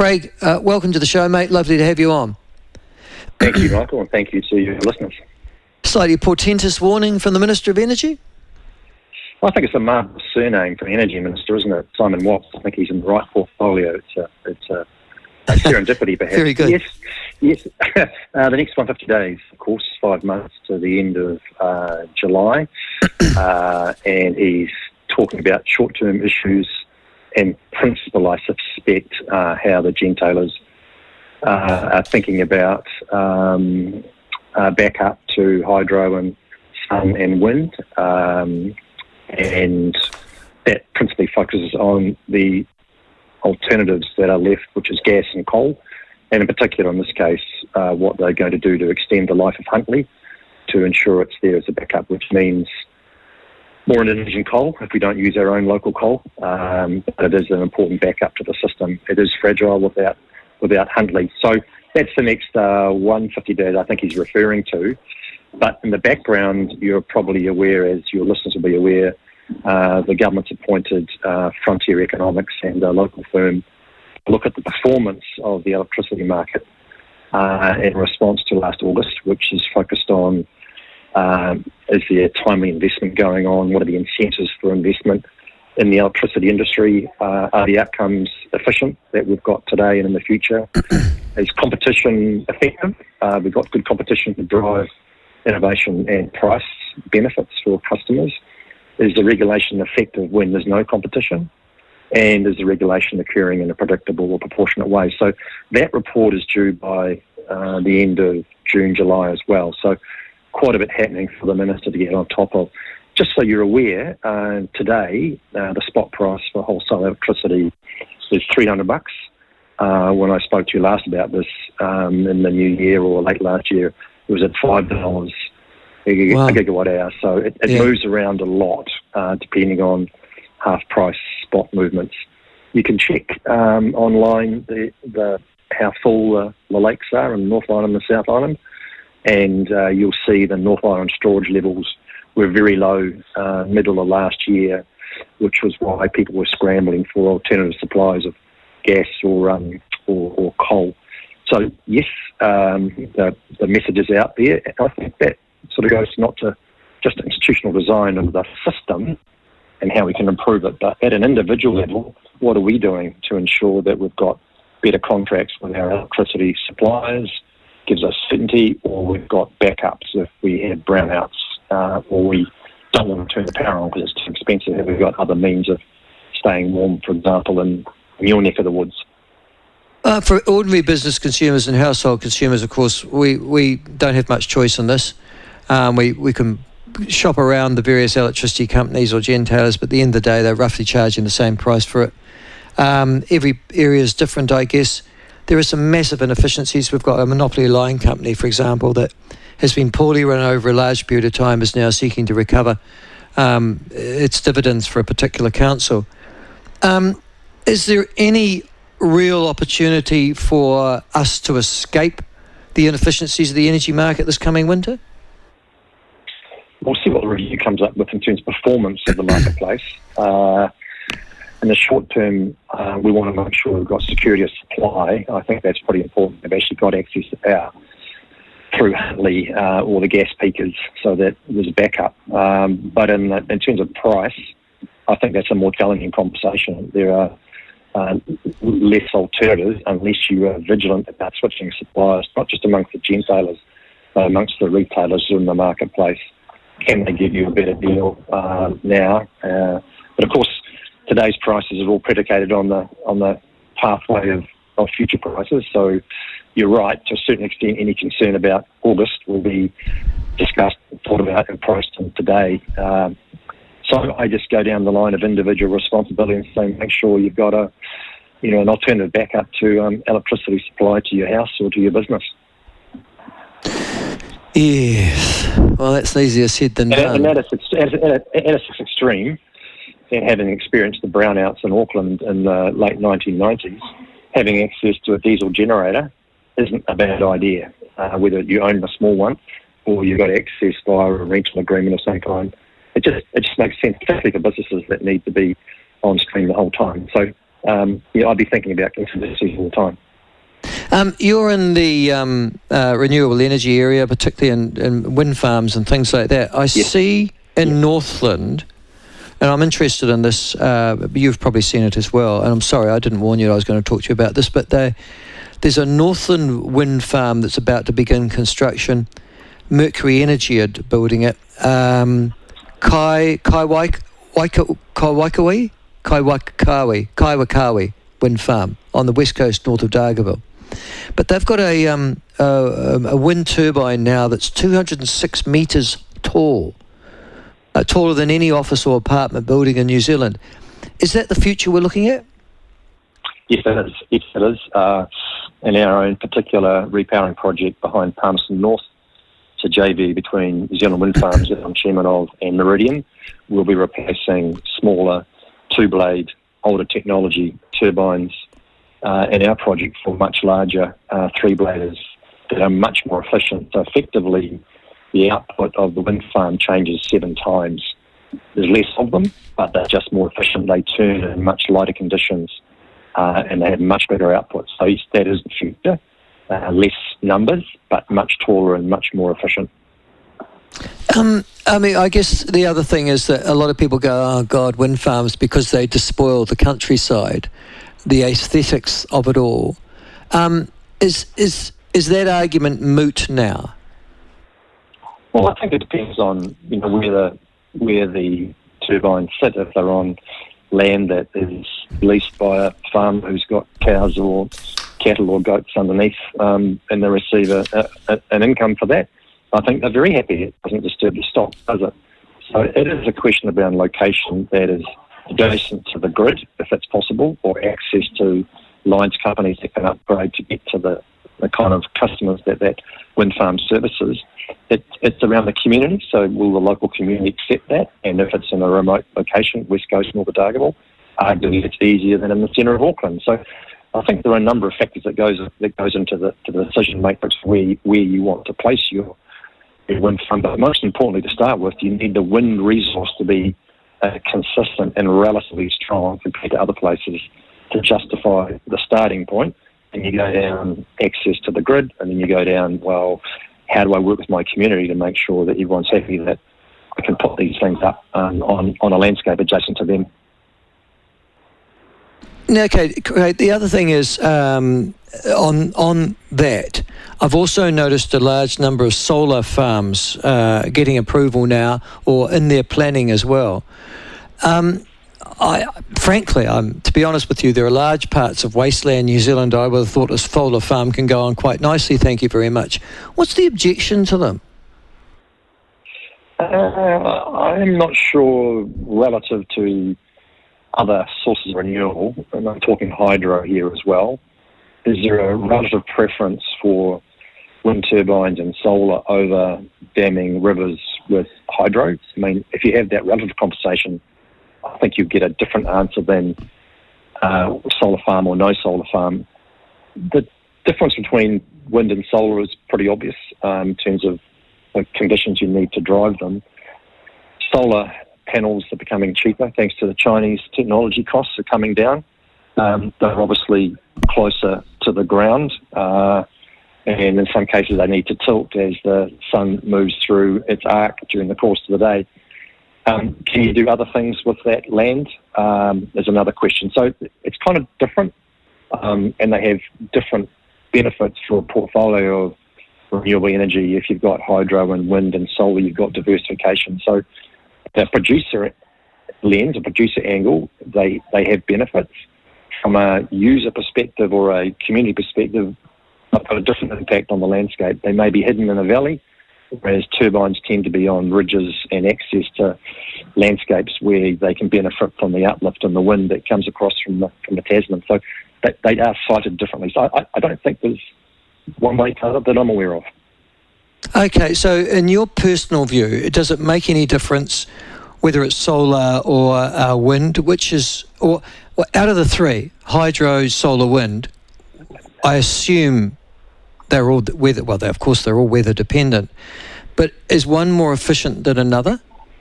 Craig, welcome to the show, mate. Lovely to have you on. Thank you, Michael, and thank you to your listeners. Slightly portentous warning from the Minister of Energy? Well, I think it's a marvellous surname for the Energy Minister, isn't it? Simon Watts. I think he's in the right portfolio. It's a serendipity, perhaps. Very good. Yes. The next 150 days, of course, 5 months to the end of July, and he's talking about short-term issues and principle, I suspect, how the gentailers are thinking about backup to hydro and sun and wind, and that principally focuses on the alternatives that are left, which is gas and coal, and in particular in this case what they're going to do to extend the life of Huntly to ensure it's there as a backup, which means more Indonesian coal if we don't use our own local coal, but it is an important backup to the system. It is fragile without Huntly. So that's the next 150 days I think he's referring to. But in the background, you're probably aware, as your listeners will be aware, the government's appointed Frontier Economics and a local firm to look at the performance of the electricity market in response to last August, which is focused on is there timely investment going on, what are the incentives for investment in the electricity industry, are the outcomes efficient that we've got today and in the future, is competition effective, we've got good competition to drive innovation and price benefits for customers, is the regulation effective when there's no competition, and is the regulation occurring in a predictable or proportionate way. So that report is due by the end of June, July as well. So quite a bit happening for the Minister to get on top of. Just so you're aware, today the spot price for wholesale electricity is $300. When I spoke to you last about this in the new year or late last year, it was at $5 a gigawatt hour. So it moves around a lot depending on half-price spot movements. You can check online how full the lakes are in North Island and South Island, and you'll see the North Island storage levels were very low middle of last year, which was why people were scrambling for alternative supplies of gas or coal. So yes, the message is out there. I think that sort of goes not to just institutional design of the system and how we can improve it, but at an individual level, what are we doing to ensure that we've got better contracts with our electricity suppliers, gives us certainty, or we've got backups if we have brownouts, or we don't want to turn the power on because it's too expensive, and we've got other means of staying warm, for example, in your neck of the woods. For ordinary business consumers and household consumers, of course, we don't have much choice in this. We can shop around the various electricity companies or gentailers, but at the end of the day, they're roughly charging the same price for it. Every area is different, I guess. There are some massive inefficiencies. We've got a monopoly line company, for example, that has been poorly run over a large period of time, is now seeking to recover its dividends for a particular council. Is there any real opportunity for us to escape the inefficiencies of the energy market this coming winter? We'll see what the review comes up with in terms of performance of the marketplace. In the short term, we want to make sure we've got security of supply. I think that's pretty important. We've actually got access to power through Huntly or the gas peakers so that there's a backup. But in terms of price, I think that's a more challenging conversation. There are less alternatives unless you are vigilant about switching suppliers, not just amongst the gentailers, but amongst the retailers in the marketplace. Can they give you a better deal now? But of course, today's prices are all predicated on the pathway of future prices. So you're right, to a certain extent, any concern about August will be discussed, thought about and priced in today. So I just go down the line of individual responsibility and say, make sure you've got an alternative backup to electricity supply to your house or to your business. Yes. Well, that's easier said than done. And at its extreme, and having experienced the brownouts in Auckland in the late 1990s, having access to a diesel generator isn't a bad idea, whether you own a small one or you've got access via a rental agreement of some kind. It just makes sense, particularly for businesses that need to be on stream the whole time. So I'd be thinking about contingencies all the time. You're in the renewable energy area, particularly in wind farms and things like that. I see in Northland, and I'm interested in this, you've probably seen it as well, and I'm sorry, I didn't warn you I was going to talk to you about this, but there's a Northland wind farm that's about to begin construction. Mercury Energy are building it. Kaiwakawi wind farm on the west coast north of Dargaville. But they've got a wind turbine now that's 206 metres tall, taller than any office or apartment building in New Zealand. Is that the future we're looking at? Yes, it is. Yes, it is. In our own particular repowering project behind Palmerston North, it's a JV between New Zealand Wind Farms that I'm chairman of and Meridian. We'll be replacing smaller two-blade, older technology turbines in our project for much larger three-bladers that are much more efficient. So effectively, the output of the wind farm changes 7 times. There's less of them, but they're just more efficient. They turn in much lighter conditions and they have much better output. So that is the future. Less numbers, but much taller and much more efficient. I mean, I guess the other thing is that a lot of people go, oh God, wind farms, because they despoil the countryside, the aesthetics of it all. Is that argument moot now? Well, I think it depends on where the turbines sit. If they're on land that is leased by a farmer who's got cows or cattle or goats underneath, and they receive an income for that, I think they're very happy. It doesn't disturb the stock, does it? So it is a question around location that is adjacent to the grid, if it's possible, or access to lines companies that can upgrade to get to the kind of customers that wind farm services. It's around the community, so will the local community accept that? And if it's in a remote location, west coast, north of Dargaville, arguably it's easier than in the centre of Auckland. So I think there are a number of factors that goes into the decision matrix where you want to place your wind farm. But most importantly, to start with, you need the wind resource to be consistent and relatively strong compared to other places to justify the starting point. And you go down access to the grid, and then you go down, well, how do I work with my community to make sure that everyone's happy that I can put these things up on a landscape adjacent to them? Okay, great. The other thing is, on that, I've also noticed a large number of solar farms getting approval now, or in their planning as well. Frankly, to be honest with you, there are large parts of wasteland New Zealand I would have thought a solar farm can go on quite nicely, thank you very much. What's the objection to them? I'm not sure relative to other sources of renewable, and I'm talking hydro here as well. Is there a relative preference for wind turbines and solar over damming rivers with hydro? I mean, if you have that relative conversation, I think you get a different answer than solar farm or no solar farm. The difference between wind and solar is pretty obvious in terms of the conditions you need to drive them. Solar panels are becoming cheaper thanks to the Chinese technology. Costs are coming down. They're obviously closer to the ground, and in some cases they need to tilt as the sun moves through its arc during the course of the day. Can you do other things with that land? Is another question. So it's kind of different, and they have different benefits for a portfolio of renewable energy. If you've got hydro and wind and solar, you've got diversification. So the producer lens, a producer angle, they have benefits. From a user perspective or a community perspective, they've got a different impact on the landscape. They may be hidden in a valley, whereas turbines tend to be on ridges and access to landscapes where they can benefit from the uplift and the wind that comes across from the Tasman. So they are sited differently. So I don't think there's one way to it that I'm aware of. Okay, so in your personal view, does it make any difference whether it's solar or wind, or out of the three, hydro, solar, wind, I assume they're all weather, of course they're all weather dependent, but is one more efficient than another?